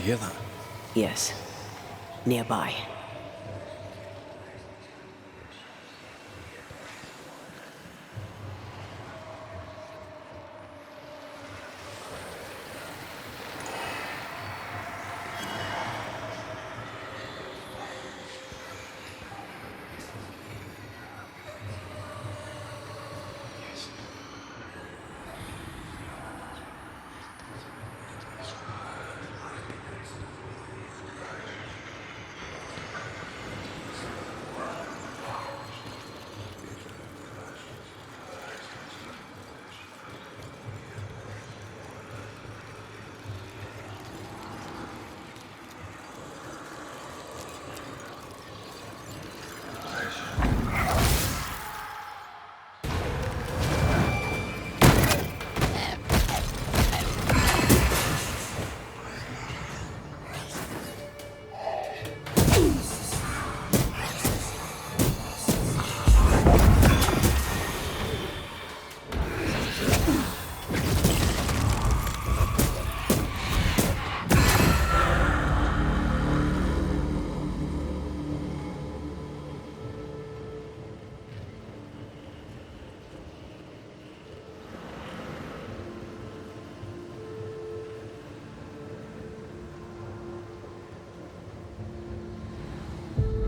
hear that? Yes. Nearby.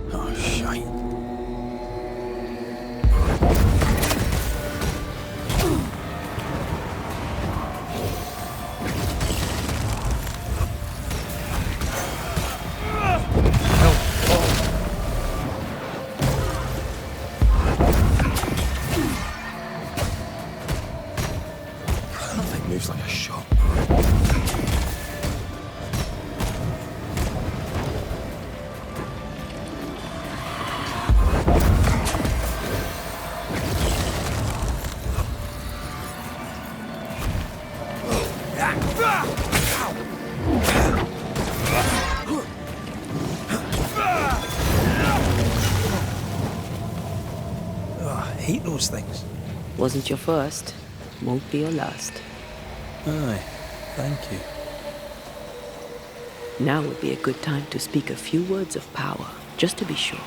Oh, shite. Nothing moves like a shot. I hate those things. Wasn't your first. Won't be your last. Aye, thank you. Now would be a good time to speak a few words of power, just to be sure.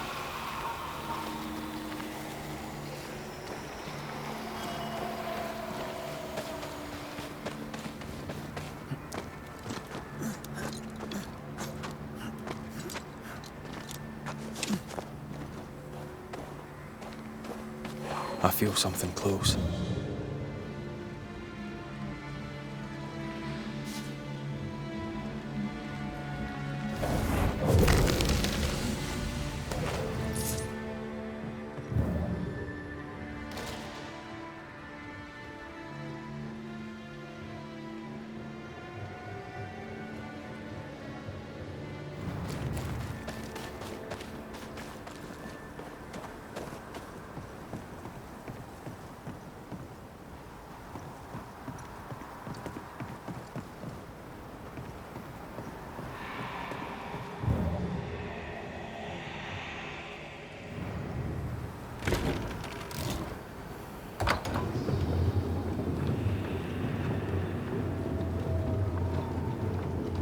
I feel something close.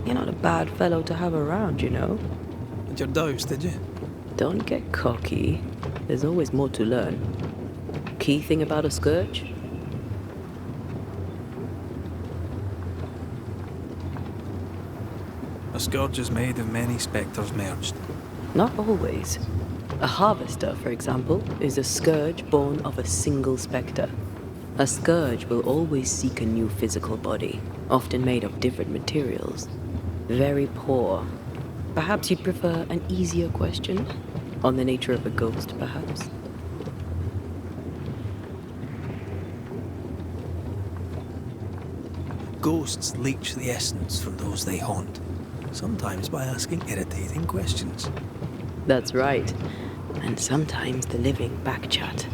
You're not a bad fellow to have around, you know. Did your douse, did you? Don't get cocky. There's always more to learn. Key thing about a scourge? A scourge is made of many spectres merged. Not always. A harvester, for example, is a scourge born of a single spectre. A scourge will always seek a new physical body, often made of different materials. Very poor. Perhaps you'd prefer an easier question? On the nature of a ghost, perhaps? Ghosts leech the essence from those they haunt, sometimes by asking irritating questions. That's right. And sometimes the living backchat.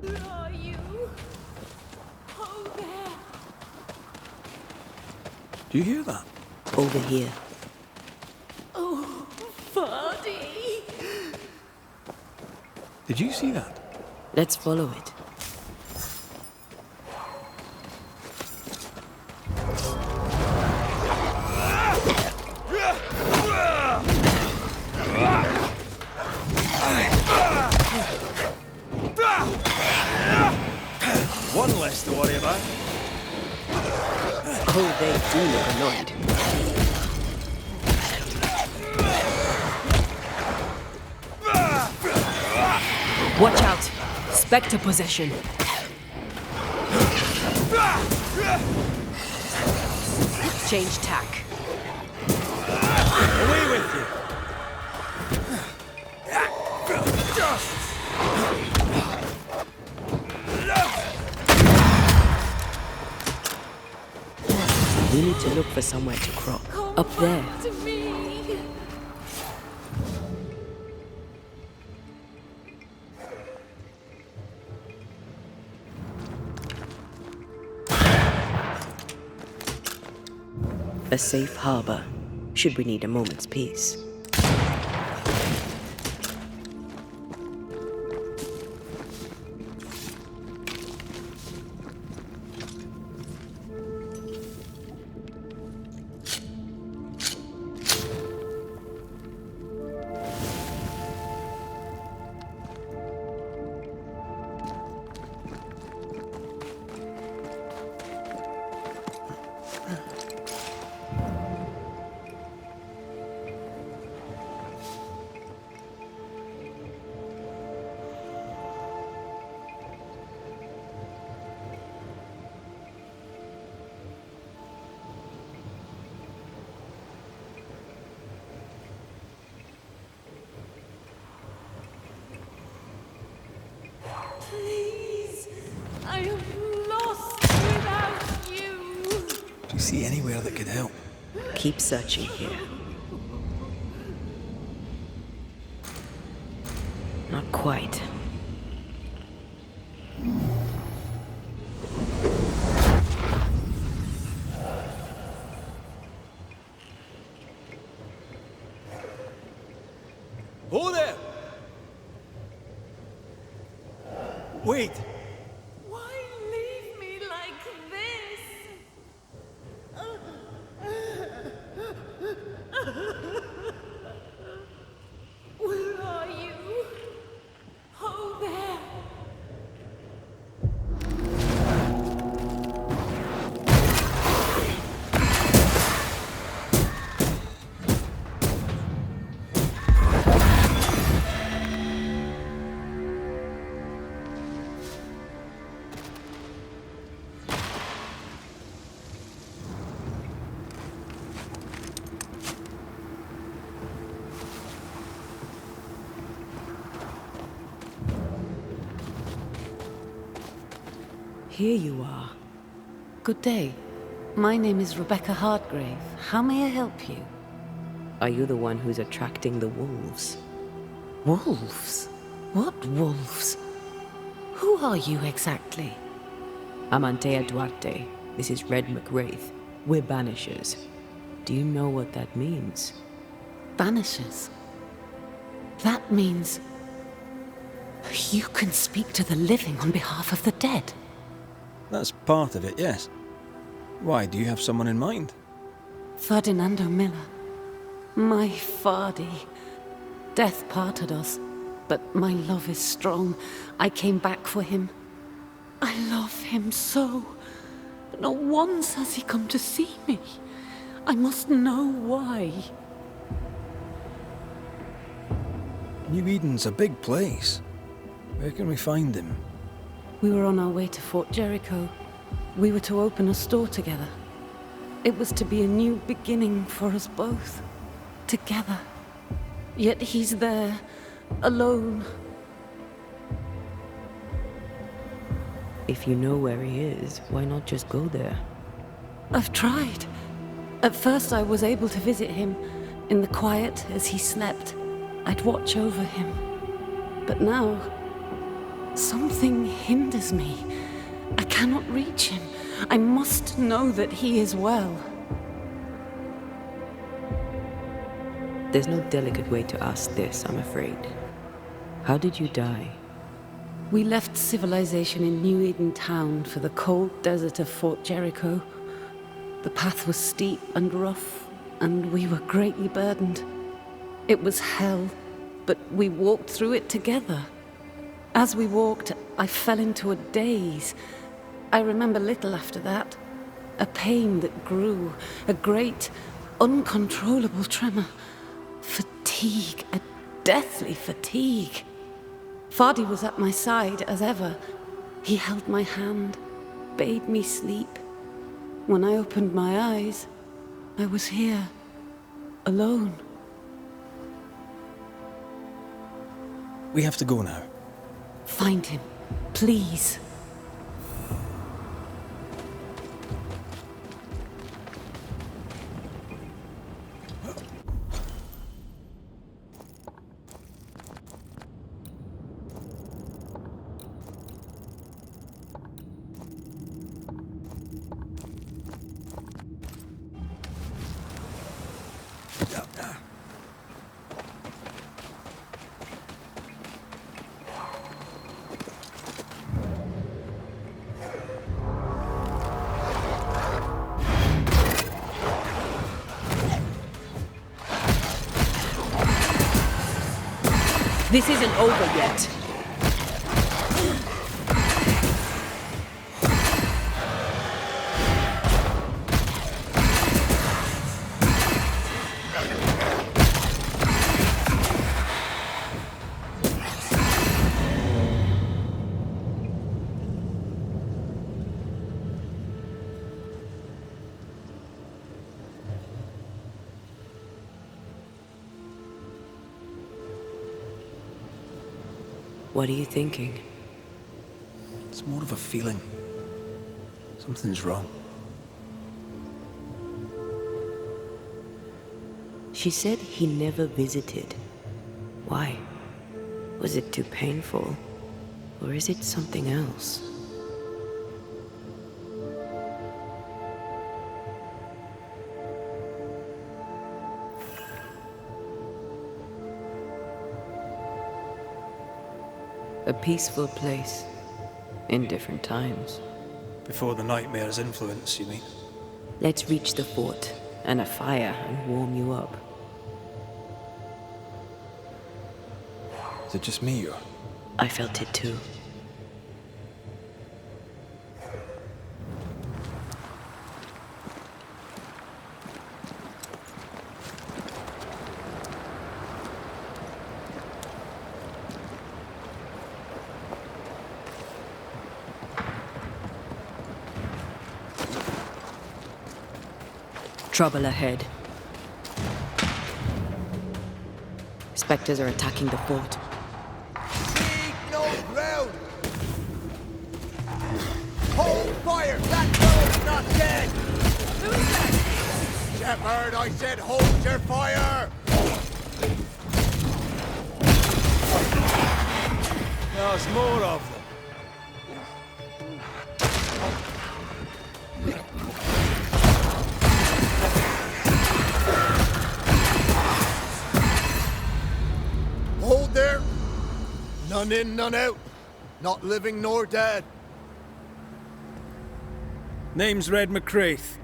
Who are you? Do you hear that? Over here. Oh, Vardy! Did you see that? Let's follow it. One less to worry about. Oh, they do look annoyed. Watch out! Spectre possession. Change tack. Away with you! We need to look for somewhere to crop. Come Up there. back to me! A safe harbor, should we need a moment's peace. Please, I am lost without you. Do you see anywhere that could help? Keep searching here. Not quite. Hold there! Wait! Why leave me like this? Where are you? Oh, there. Here you are. Good day. My name is Rebecca Hardgrave. How may I help you? Are you the one who's attracting the wolves? Wolves? What wolves? Who are you exactly? I'm Antea Duarte. This is Red McWraith. We're Banishers. Do you know what that means? Banishers? That means... you can speak to the living on behalf of the dead. That's part of it, yes. Why, do you have someone in mind? Ferdinando Miller. My Fardy. Death parted us, but my love is strong. I came back for him. I love him so. But not once has he come to see me. I must know why. New Eden's a big place. Where can we find him? We were on our way to Fort-Jericho. We were to open a store together. It was to be a new beginning for us both. Together. Yet he's there, alone. If you know where he is, why not just go there? I've tried. At first I was able to visit him in the quiet as he slept. I'd watch over him. But now, something hinders me. I cannot reach him. I must know that he is well. There's no delicate way to ask this, I'm afraid. How did you die? We left civilization in New Eden town for the cold desert of Fort-Jericho. The path was steep and rough, and we were greatly burdened. It was hell, but we walked through it together. As we walked, I fell into a daze. I remember little after that. A pain that grew, a great, uncontrollable tremor. Fatigue, a deathly fatigue. Fardy was at my side as ever. He held my hand, bade me sleep. When I opened my eyes, I was here, alone. We have to go now. Find him, please. This isn't over yet. What are you thinking? It's more of a feeling. Something's wrong. She said he never visited. Why? Was it too painful? Or is it something else? A peaceful place, in different times. Before the nightmare's influence, you mean? Let's reach the fort, and a fire, and warm you up. Is it just me, or? I felt it too. Trouble ahead. Spectres are attacking the fort. Leave no ground! Hold fire! That girl's not dead! Who is that? Shepherd, I said hold your fire! There's more of them. Hold there! None in, none out. Not living nor dead. Name's Red McCraith.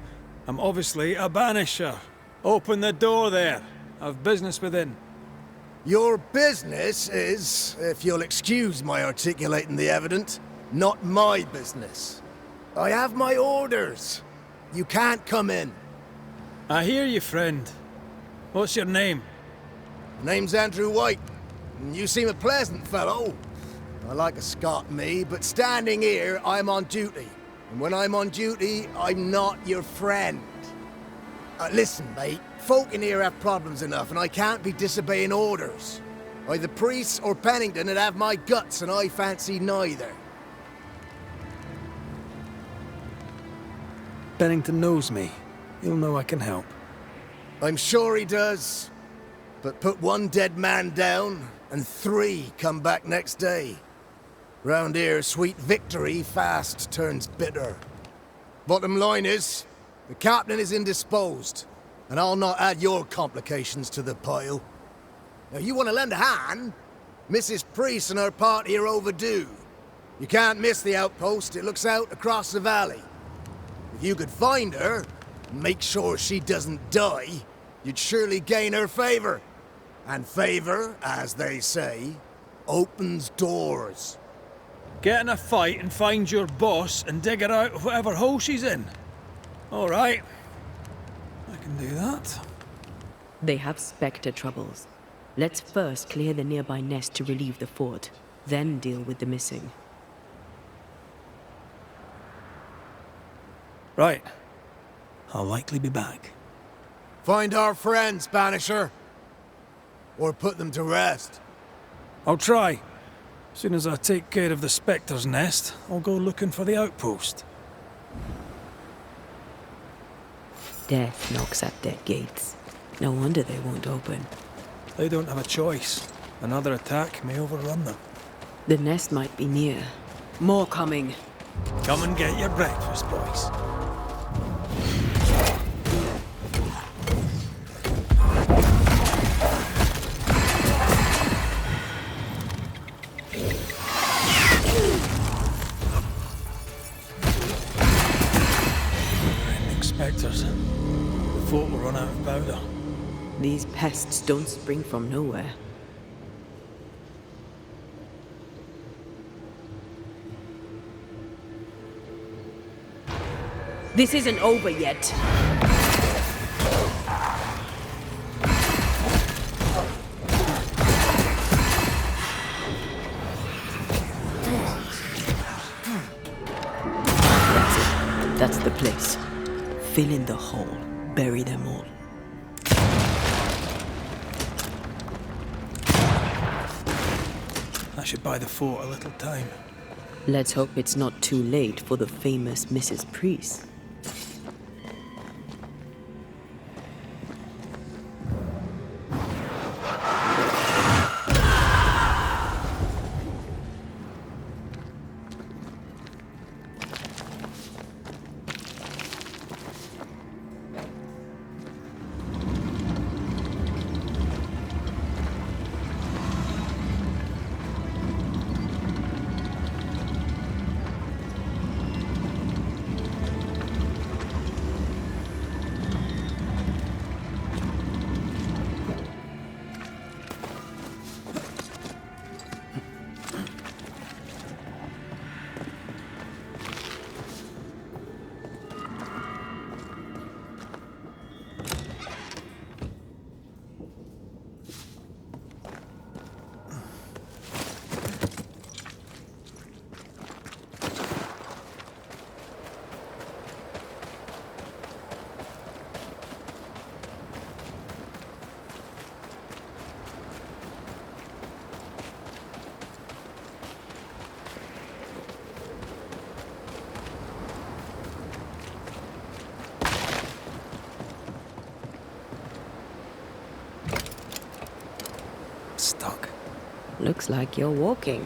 I'm obviously a Banisher. Open the door there. I've business within. Your business is, if you'll excuse my articulating the evident, not my business. I have my orders. You can't come in. I hear you, friend. What's your name? Name's Andrew White. You seem a pleasant fellow. I like a Scot, me, but standing here, I'm on duty. And when I'm on duty, I'm not your friend. Listen, mate, folk in here have problems enough, and I can't be disobeying orders. Either priests or Pennington would have my guts, and I fancy neither. Bennington knows me. He'll know I can help. I'm sure he does. But put one dead man down, and 3 come back next day. Round here, sweet victory fast turns bitter. Bottom line is, the captain is indisposed, and I'll not add your complications to the pile. Now, you want to lend a hand? Mrs. Priest and her party are overdue. You can't miss the outpost. It looks out across the valley. If you could find her, and make sure she doesn't die, you'd surely gain her favor. And favor, as they say, opens doors. Get in a fight and find your boss and dig her out of whatever hole she's in. All right. I can do that. They have Spectre troubles. Let's first clear the nearby nest to relieve the fort, then deal with the missing. Right. I'll likely be back. Find our friends, Banisher. Or put them to rest. I'll try. As soon as I take care of the Spectre's nest, I'll go looking for the outpost. Death knocks at their gates. No wonder they won't open. They don't have a choice. Another attack may overrun them. The nest might be near. More coming. Come and get your breakfast, boys. Spectres. The fort will run out of powder. These pests don't spring from nowhere. This isn't over yet. That's the place. Fill in the hole. Bury them all. That should buy the fort a little time. Let's hope it's not too late for the famous Mrs. Priest. Stuck. Looks like you're walking.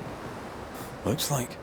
Looks like.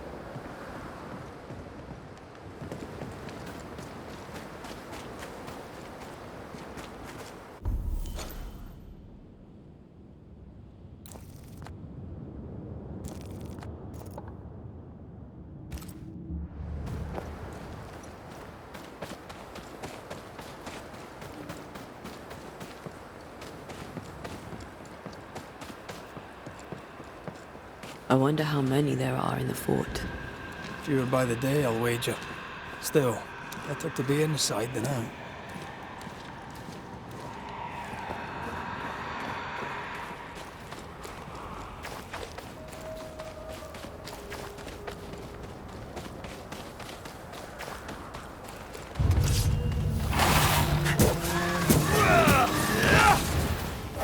I wonder how many there are in the fort. Fewer by the day, I'll wager. Still, better to be inside than out.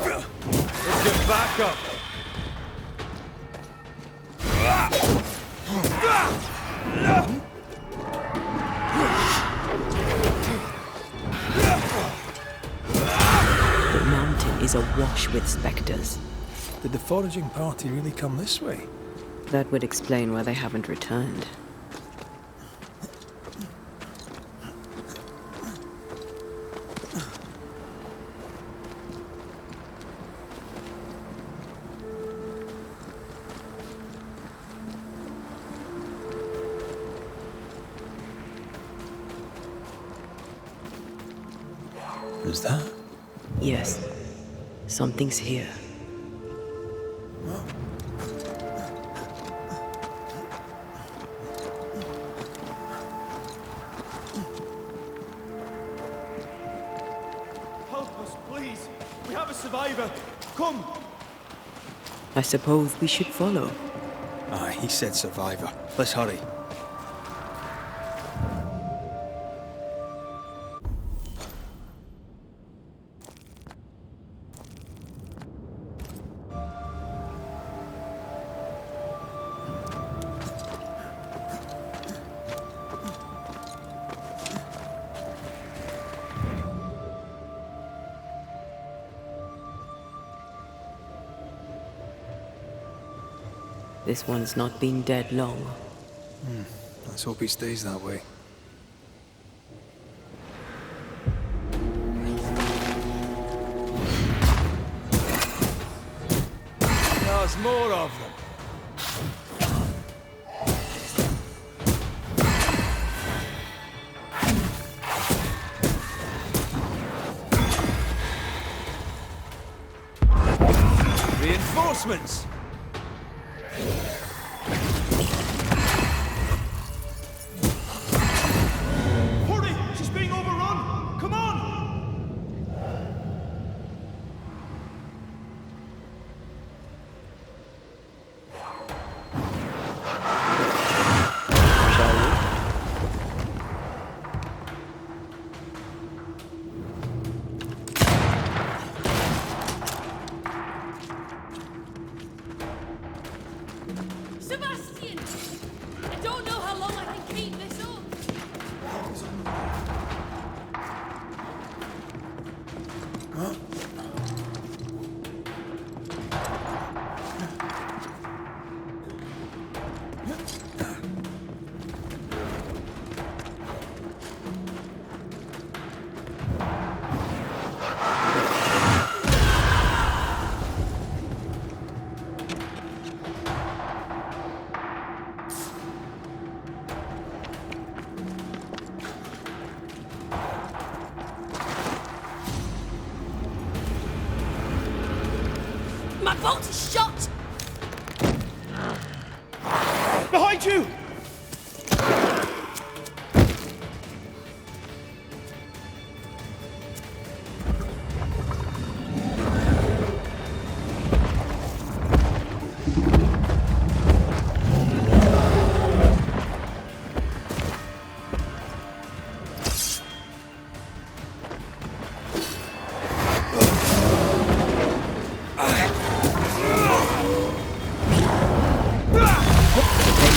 Let's get back up. The mountain is awash with specters. Did the foraging party really come this way? That would explain why they haven't returned. Is that? Yes. Something's here. Help us, please. We have a survivor. Come. I suppose we should follow. Aye, he said survivor. Let's hurry. This one's not been dead long. Let's hope he stays that way. There's more of them. Reinforcements! Hurry! She's being overrun! Come on! Shall we? Sebastian! I don't know how long I can keep this up. My boat is shot! Behind you!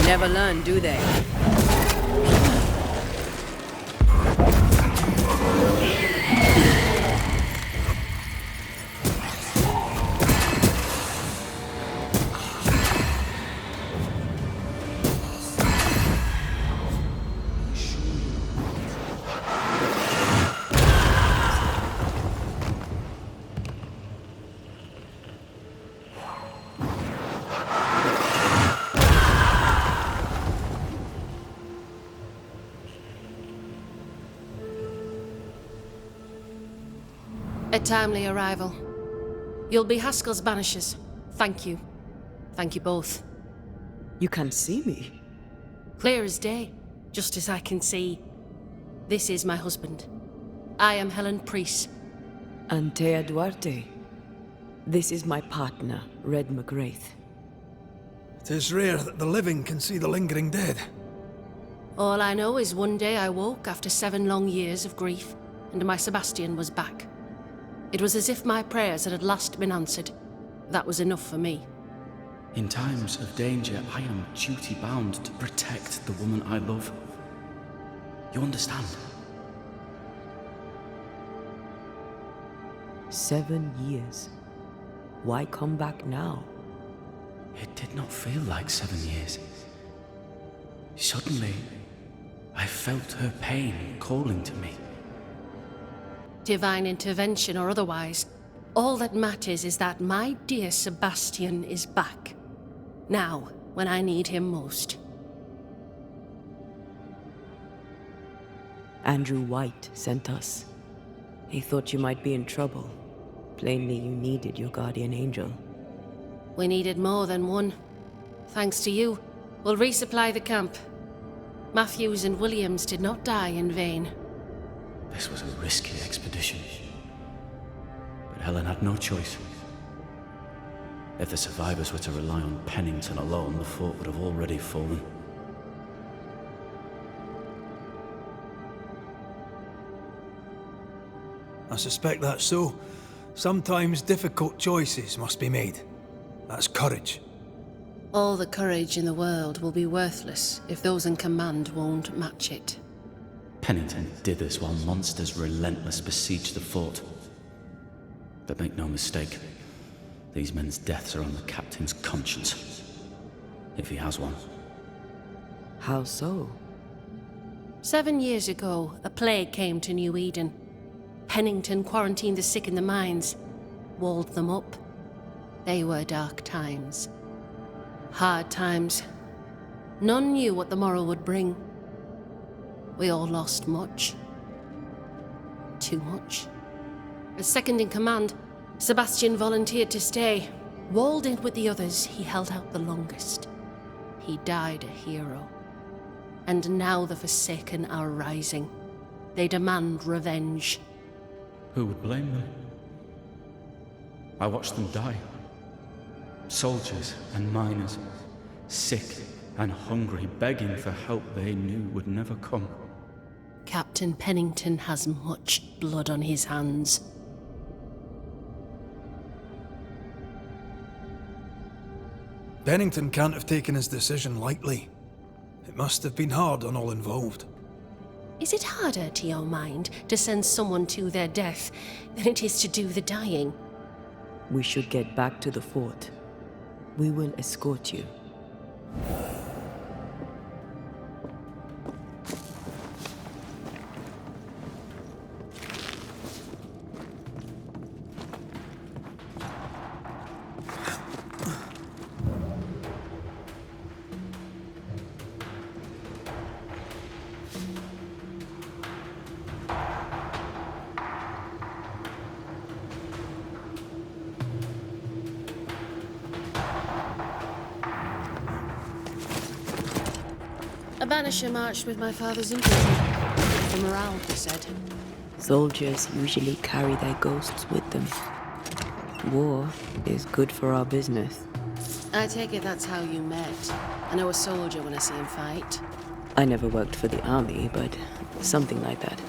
They never learn, do they? A timely arrival. You'll be Haskell's Banishers. Thank you. Thank you both. You can't see me. Clear as day, just as I can see. This is my husband. I am Helen Priest. Antea Duarte. This is my partner, Red McGrath. It is rare that the living can see the lingering dead. All I know is one day I woke after 7 long years of grief, and my Sebastian was back. It was as if my prayers had at last been answered. That was enough for me. In times of danger, I am duty-bound to protect the woman I love. You understand? 7 years. Why come back now? It did not feel like 7 years. Suddenly, I felt her pain calling to me. Divine intervention or otherwise, all that matters is that my dear Sebastian is back. Now, when I need him most. Andrew White sent us. He thought you might be in trouble. Plainly, you needed your guardian angel. We needed more than one. Thanks to you, we'll resupply the camp. Matthews and Williams did not die in vain. This was a risky expedition. But Helen had no choice. If the survivors were to rely on Pennington alone, the fort would have already fallen. I suspect that's so. Sometimes difficult choices must be made. That's courage. All the courage in the world will be worthless if those in command won't match it. Pennington did this while monsters relentless besieged the fort. But make no mistake, these men's deaths are on the captain's conscience. If he has one. How so? 7 years ago, a plague came to New Eden. Pennington quarantined the sick in the mines, walled them up. They were dark times. Hard times. None knew what the morrow would bring. We all lost much. Too much. As second in command, Sebastian volunteered to stay. Walled in with the others, he held out the longest. He died a hero. And now the Forsaken are rising. They demand revenge. Who would blame them? I watched them die. Soldiers and miners, sick and hungry, begging for help they knew would never come. Captain Pennington has much blood on his hands. Pennington can't have taken his decision lightly. It must have been hard on all involved. Is it harder, to your mind, to send someone to their death than it is to do the dying? We should get back to the fort. We will escort you. A banisher marched with my father's infantry. For morale, he said. Soldiers usually carry their ghosts with them. War is good for our business. I take it that's how you met. I know a soldier when I see him fight. I never worked for the army, but something like that.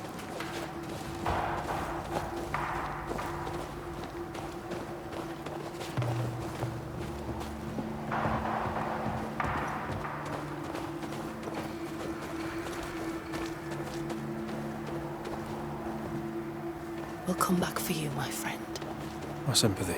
We'll come back for you, my friend. My sympathies.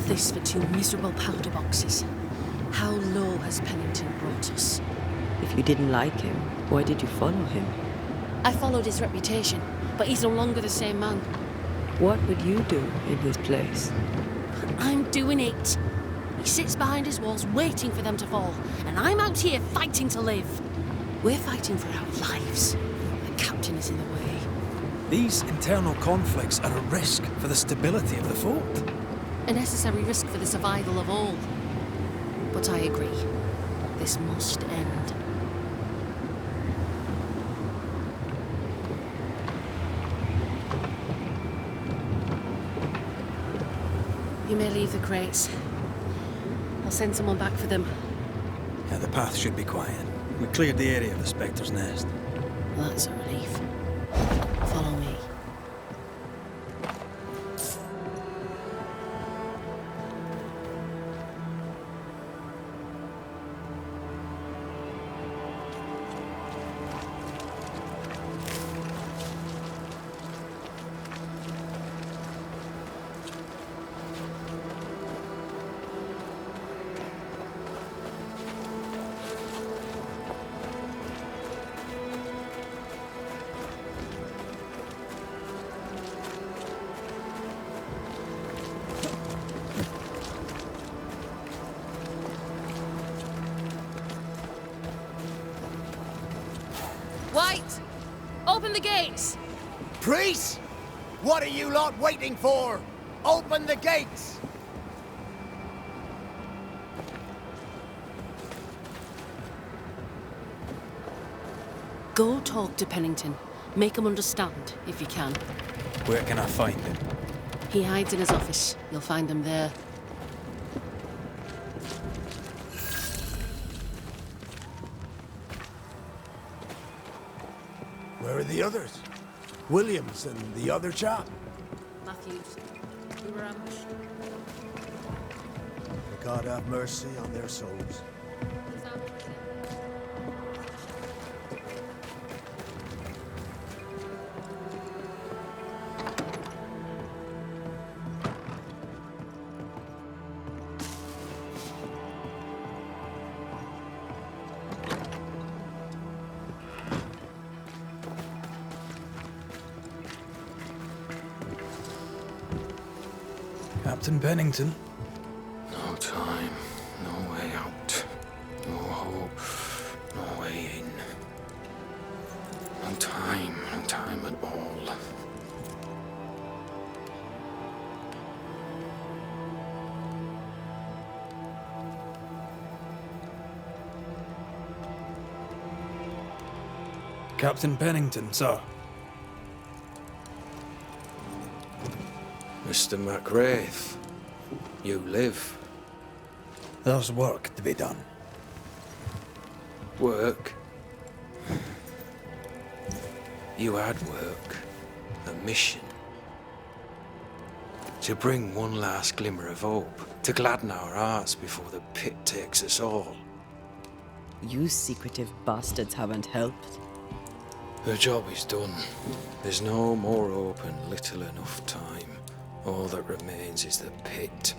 This for 2 miserable powder boxes. How low has Pennington brought us? If you didn't like him, why did you follow him? I followed his reputation, but he's no longer the same man. What would you do in his place? I'm doing it. He sits behind his walls waiting for them to fall, and I'm out here fighting to live. We're fighting for our lives. The captain is in the way. These internal conflicts are a risk for the stability of the fort. A necessary risk for the survival of all. But I agree. This must end. You may leave the crates. I'll send someone back for them. Yeah, the path should be quiet. We cleared the area of the Spectre's nest. Well, that's a relief. Follow me. Open the gates! Priests? What are you lot waiting for? Open the gates! Go talk to Pennington. Make him understand, if you can. Where can I find him? He hides in his office. You'll find him there. Where are the others? Williams and the other chap? Matthews. We were ambushed. May God have mercy on their souls. Captain Pennington. No time, no way out. No hope, no way in. No time at all. Captain Pennington, sir. Mr. MacWraith, you live. There's work to be done. Work? You had work. A mission. To bring one last glimmer of hope. To gladden our hearts before the pit takes us all. You secretive bastards haven't helped. The job is done. There's no more hope and little enough time. All that remains is the pit.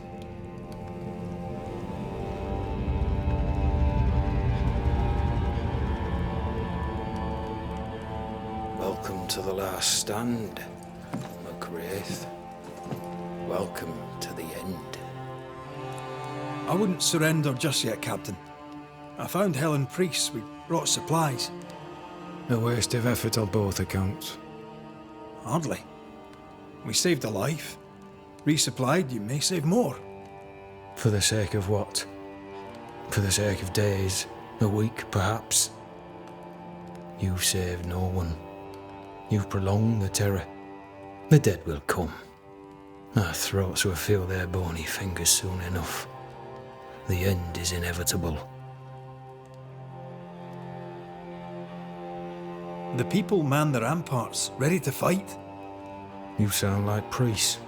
Welcome to the last stand, MacWraith. Welcome to the end. I wouldn't surrender just yet, Captain. I found Helen Priest. We brought supplies. A waste of effort on both accounts. Hardly. We saved a life. Resupplied, you may save more. For the sake of what? For the sake of days, a week perhaps? You've saved no one. You've prolonged the terror. The dead will come. Our throats will feel their bony fingers soon enough. The end is inevitable. The people man the ramparts, ready to fight. You sound like Priest.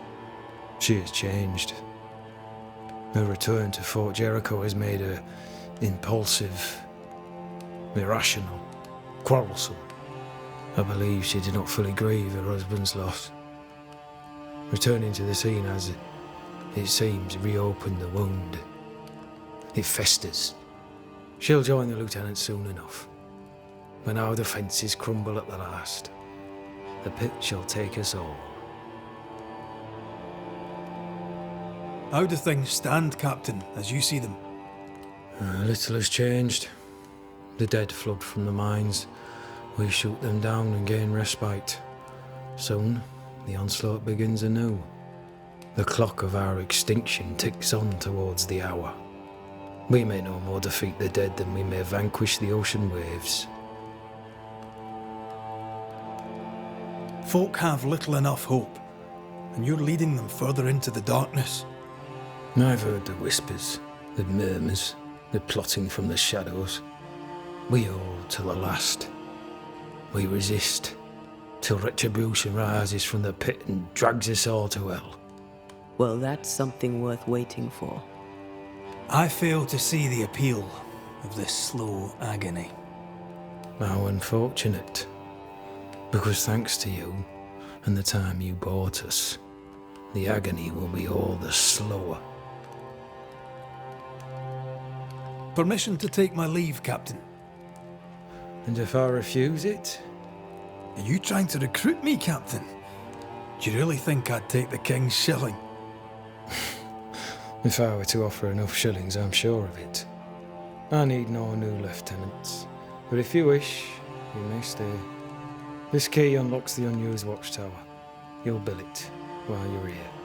She has changed. Her return to Fort-Jericho has made her impulsive, irrational, quarrelsome. I believe she did not fully grieve her husband's loss. Returning to the scene has, it seems, reopened the wound. It festers. She'll join the lieutenant soon enough. When our defences crumble at the last, the pit shall take us all. How do things stand, Captain, as you see them? Little has changed. The dead flood from the mines. We shoot them down and gain respite. Soon, the onslaught begins anew. The clock of our extinction ticks on towards the hour. We may no more defeat the dead than we may vanquish the ocean waves. Folk have little enough hope, and you're leading them further into the darkness. I've heard the whispers, the murmurs, the plotting from the shadows. We hold to the last. We resist, till retribution rises from the pit and drags us all to hell. Well, that's something worth waiting for. I fail to see the appeal of this slow agony. How unfortunate. Because thanks to you, and the time you bought us, the agony will be all the slower. Permission to take my leave, Captain. And if I refuse it? Are you trying to recruit me, Captain? Do you really think I'd take the King's shilling? If I were to offer enough shillings, I'm sure of it. I need no new lieutenants. But if you wish, you may stay. This key unlocks the unused watchtower. You'll bill it while you're here.